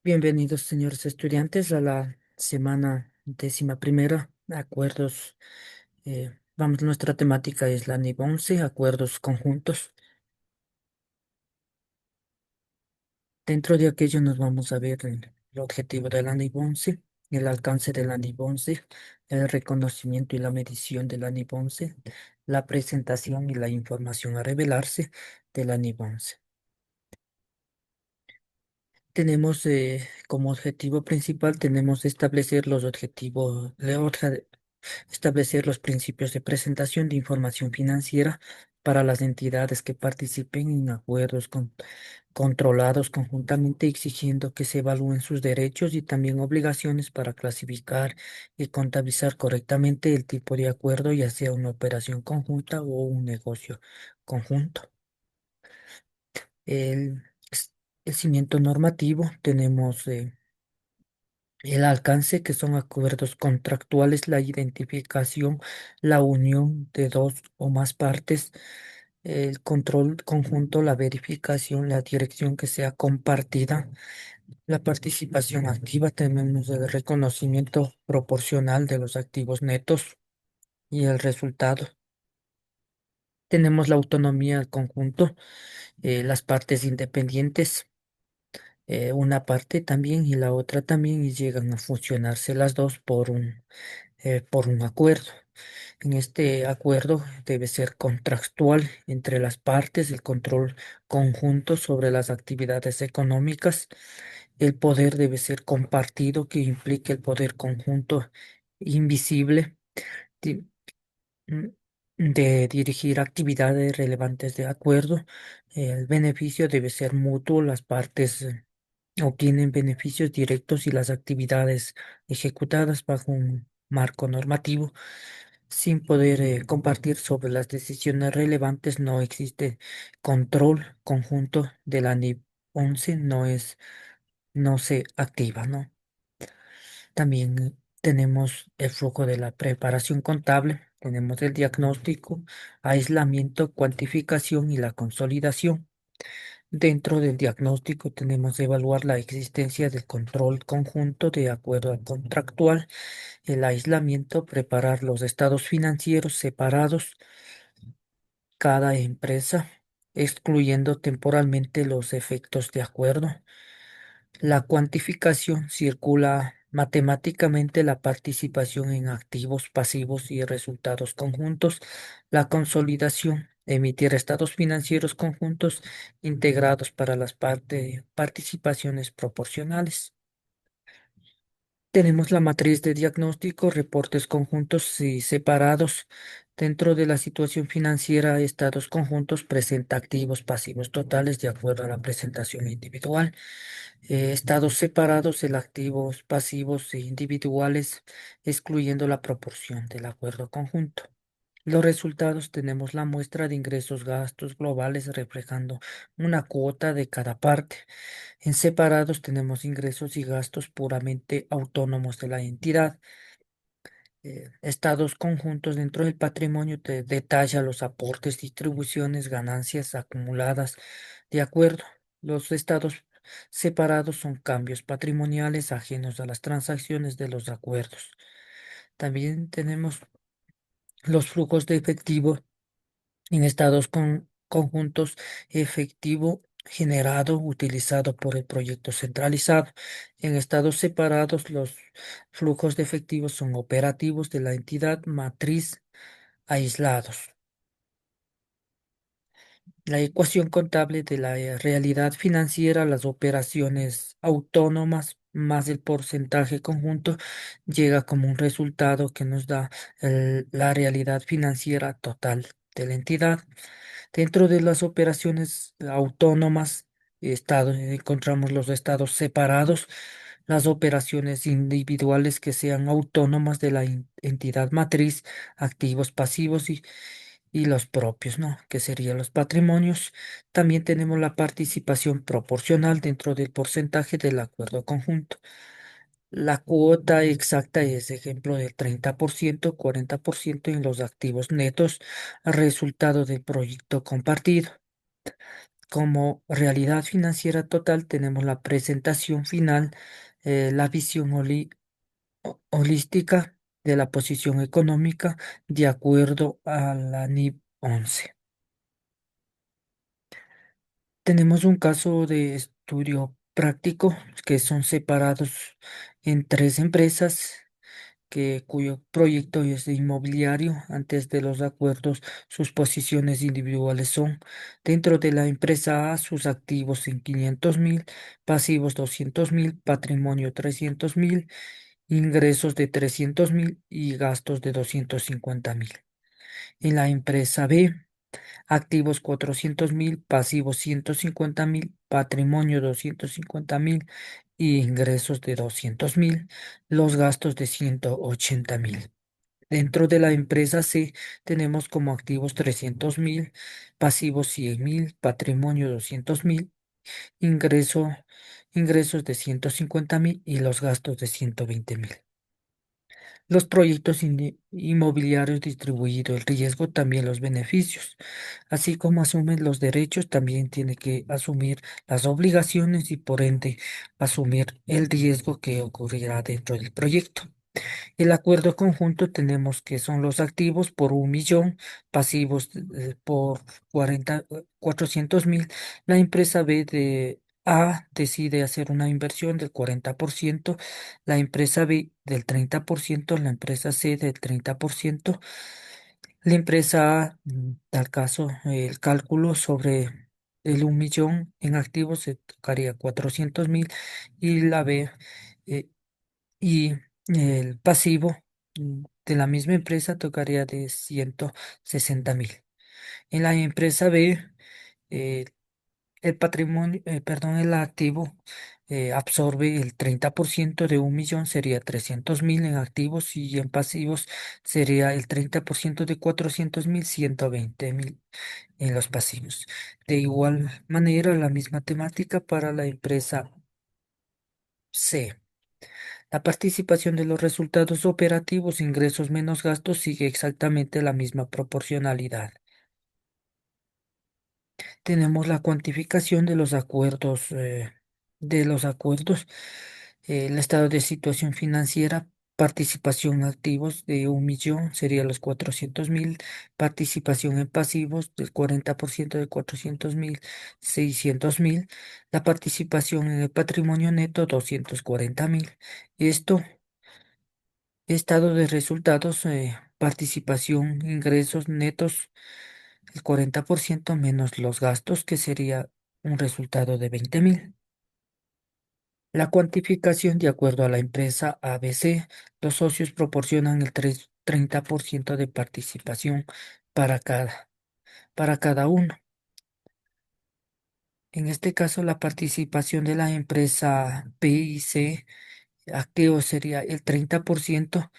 Bienvenidos, señores estudiantes, a la semana 11ª, acuerdos. Nuestra temática es la NIB 11, acuerdos conjuntos. Dentro de aquello nos vamos a ver el objetivo de la NIB 11, el alcance de la NIB 11, el reconocimiento y la medición de la NIB 11, la presentación y la información a revelarse de la NIB 11. Tenemos como objetivo principal, tenemos establecer los objetivos, establecer los principios de presentación de información financiera para las entidades que participen en acuerdos controlados conjuntamente, exigiendo que se evalúen sus derechos y también obligaciones para clasificar y contabilizar correctamente el tipo de acuerdo, ya sea una operación conjunta o un negocio conjunto. El, el cimiento normativo tenemos el alcance, que son acuerdos contractuales, la identificación, la unión de dos o más partes, el control conjunto, la verificación, la dirección que sea compartida, la participación activa, tenemos el reconocimiento proporcional de los activos netos y el resultado. Tenemos la autonomía al conjunto, las partes independientes, una parte también y la otra también, y llegan a fusionarse las dos por un acuerdo. En este acuerdo debe ser contractual entre las partes, el control conjunto sobre las actividades económicas. El poder debe ser compartido, que implique el poder conjunto invisible di- mm, de dirigir actividades relevantes de acuerdo. El beneficio debe ser mutuo, las partes obtienen beneficios directos y las actividades ejecutadas bajo un marco normativo. Sin poder compartir sobre las decisiones relevantes, no existe control conjunto de la NIB 11, no se activa, ¿no? También tenemos el flujo de la preparación contable, tenemos el diagnóstico, aislamiento, cuantificación y la consolidación. Dentro del diagnóstico tenemos evaluar la existencia del control conjunto de acuerdo al contractual, el aislamiento, preparar los estados financieros separados cada empresa, excluyendo temporalmente los efectos de acuerdo. La cuantificación circula matemáticamente la participación en activos, pasivos y resultados conjuntos. La consolidación, emitir estados financieros conjuntos integrados para las participaciones proporcionales. Tenemos la matriz de diagnóstico, reportes conjuntos y separados. Dentro de la situación financiera, estados conjuntos presenta activos, pasivos totales de acuerdo a la presentación individual. Estados separados, el activos, pasivos e individuales, excluyendo la proporción del acuerdo conjunto. Los resultados, tenemos la muestra de ingresos gastos globales reflejando una cuota de cada parte. En separados tenemos ingresos y gastos puramente autónomos de la entidad. Estados conjuntos, dentro del patrimonio te detalla los aportes, distribuciones, ganancias acumuladas de acuerdo. Los estados separados son cambios patrimoniales ajenos a las transacciones de los acuerdos. También tenemos los flujos de efectivo en estados conjuntos, efectivo generado, utilizado por el proyecto centralizado. En estados separados, los flujos de efectivo son operativos de la entidad matriz aislados. La ecuación contable de la realidad financiera, las operaciones autónomas más el porcentaje conjunto, llega como un resultado que nos da la realidad financiera total de la entidad. Dentro de las operaciones autónomas, encontramos los estados separados, las operaciones individuales que sean autónomas de la entidad matriz, activos, pasivos y los propios, ¿no? Que serían los patrimonios. También tenemos la participación proporcional dentro del porcentaje del acuerdo conjunto. La cuota exacta es ejemplo del 30%, 40% en los activos netos, resultado del proyecto compartido. como realidad financiera total tenemos la presentación final, la visión holística de la posición económica de acuerdo a la NIB 11. Tenemos un caso de estudio práctico que son separados en tres empresas cuyo proyecto es de inmobiliario. Antes de los acuerdos, sus posiciones individuales son: dentro de la empresa A, sus activos en 500.000, pasivos 200.000, patrimonio 300.000, ingresos de 300.000 y gastos de 250.000. En la empresa B, activos 400.000, pasivos 150.000, patrimonio 250.000 y ingresos de 200.000, los gastos de 180.000. Dentro de la empresa C tenemos como activos 300.000, pasivos 100.000, patrimonio 200.000, ingreso, ingresos de 150.000 y los gastos de 120.000. Los proyectos inmobiliarios distribuidos el riesgo, también los beneficios. Así como asumen los derechos, también tiene que asumir las obligaciones y por ende asumir el riesgo que ocurrirá dentro del proyecto. El acuerdo conjunto tenemos que son los activos por 1.000.000, pasivos por 400.000. La empresa B de A decide hacer una inversión del 40%, la empresa B del 30%, la empresa C del 30%. La empresa A, tal caso, el cálculo sobre el 1.000.000 en activos se tocaría 400.000 y la B eh, y el pasivo de la misma empresa tocaría de 160.000. En la empresa B, eh, el patrimonio, perdón, el activo absorbe el 30% de 1.000.000, sería 300.000 en activos, y en pasivos sería el 30% de 400.000, 120.000 en los pasivos. De igual manera, la misma temática para la empresa C. La participación de los resultados operativos, ingresos menos gastos, sigue exactamente la misma proporcionalidad. Tenemos la cuantificación de los acuerdos, el estado de situación financiera, participación en activos de 1.000.000 sería los 400.000, participación en pasivos del 40% de 400.000, 600.000, la participación en el patrimonio neto 240.000. Esto Estado de resultados, participación, ingresos netos, el 40% menos los gastos, que sería un resultado de 20.000. La cuantificación de acuerdo a la empresa ABC, los socios proporcionan el 30% de participación para cada uno. En este caso, la participación de la empresa B y C, activos sería el 30%,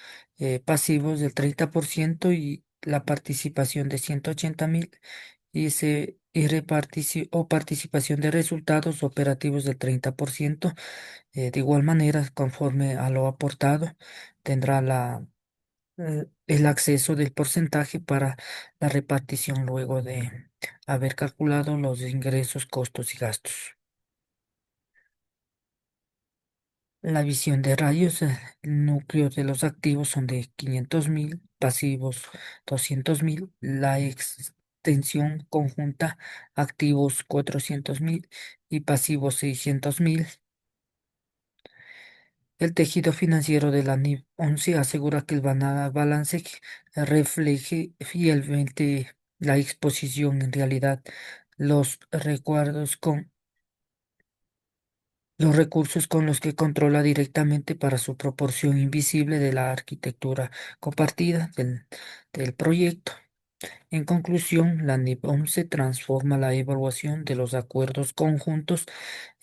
pasivos del 30% y la participación de 180.000 o participación de resultados operativos del 30%. De igual manera, conforme a lo aportado, tendrá el acceso del porcentaje para la repartición luego de haber calculado los ingresos, costos y gastos. La visión de rayos, el núcleo de los activos son de 500.000, pasivos 200.000, la extensión conjunta, activos 400.000 y pasivos 600.000. El tejido financiero de la NIB 11 asegura que el balance refleje fielmente la exposición. En realidad, los recuerdos con los recursos con los que controla directamente para su proporción invisible de la arquitectura compartida del proyecto. En conclusión, la NIP 11 transforma la evaluación de los acuerdos conjuntos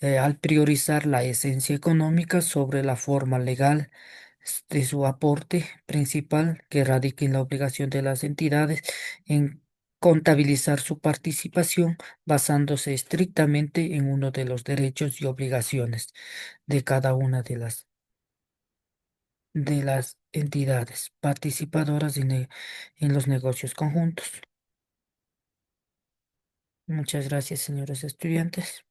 al priorizar la esencia económica sobre la forma legal de su aporte principal, que radica en la obligación de las entidades en contabilizar su participación basándose estrictamente en uno de los derechos y obligaciones de cada una de las entidades participadoras en los negocios conjuntos. Muchas gracias, señores estudiantes.